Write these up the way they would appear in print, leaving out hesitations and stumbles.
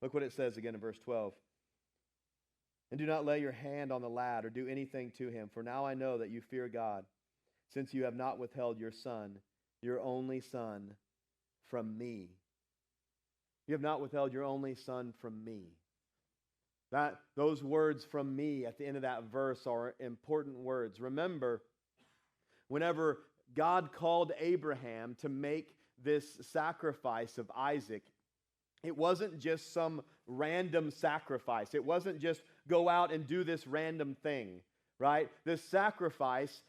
Look what it says again in verse 12. And do not lay your hand on the lad or do anything to him, for now I know that you fear God, since you have not withheld your son, your only son, from me. You have not withheld your only son from me. Those words "from me" at the end of that verse are important words. Remember, whenever God called Abraham to make this sacrifice of Isaac, it wasn't just some random sacrifice. It wasn't just go out and do this random thing, right? This sacrifice,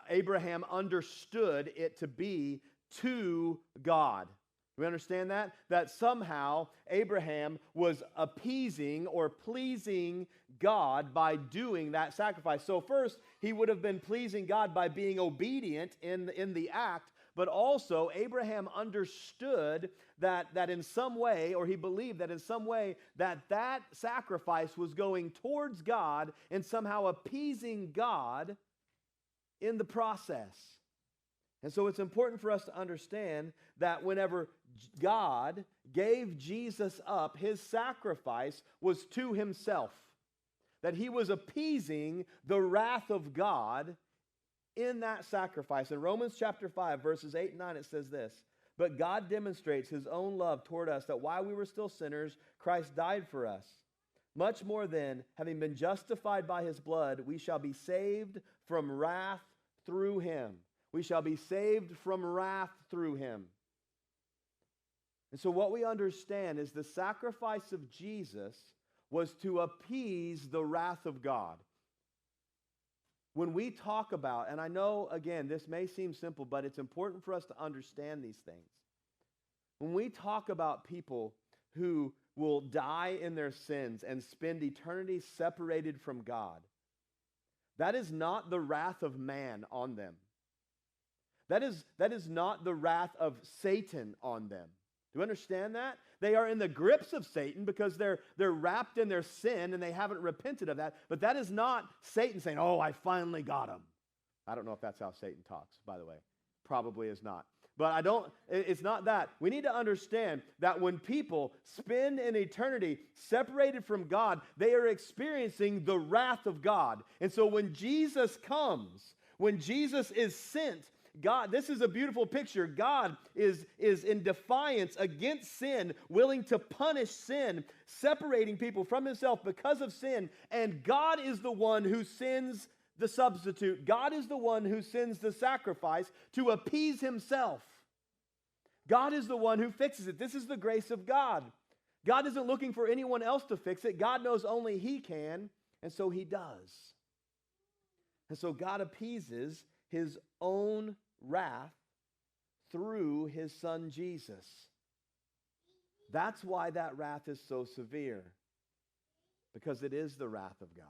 Abraham understood it to be to God. Do we understand that? That somehow Abraham was appeasing or pleasing God by doing that sacrifice. So first, he would have been pleasing God by being obedient in the act, but also Abraham understood that in some way, or he believed that in some way, that sacrifice was going towards God and somehow appeasing God in the process. And so it's important for us to understand that whenever God gave Jesus up, his sacrifice was to himself. That he was appeasing the wrath of God in that sacrifice. In Romans chapter 5, verses 8 and 9, it says this: "But God demonstrates his own love toward us, that while we were still sinners, Christ died for us. Much more then, having been justified by his blood, we shall be saved from wrath through him." We shall be saved from wrath through him. And so what we understand is the sacrifice of Jesus was to appease the wrath of God. When we talk about, and I know, again, this may seem simple, but it's important for us to understand these things. When we talk about people who will die in their sins and spend eternity separated from God, that is not the wrath of man on them. That is not the wrath of Satan on them. Do you understand that? They are in the grips of Satan because they're wrapped in their sin and they haven't repented of that. But that is not Satan saying, "Oh, I finally got him." I don't know if that's how Satan talks, by the way. Probably is not. But it's not that. We need to understand that when people spend an eternity separated from God, they are experiencing the wrath of God. And so when Jesus comes, when Jesus is sent, God, this is a beautiful picture. God is in defiance against sin, willing to punish sin, separating people from himself because of sin. And God is the one who sends the substitute. God is the one who sends the sacrifice to appease himself. God is the one who fixes it. This is the grace of God. God isn't looking for anyone else to fix it. God knows only he can, and so he does. And so God appeases his own wrath through his son Jesus. That's why that wrath is so severe, because it is the wrath of God.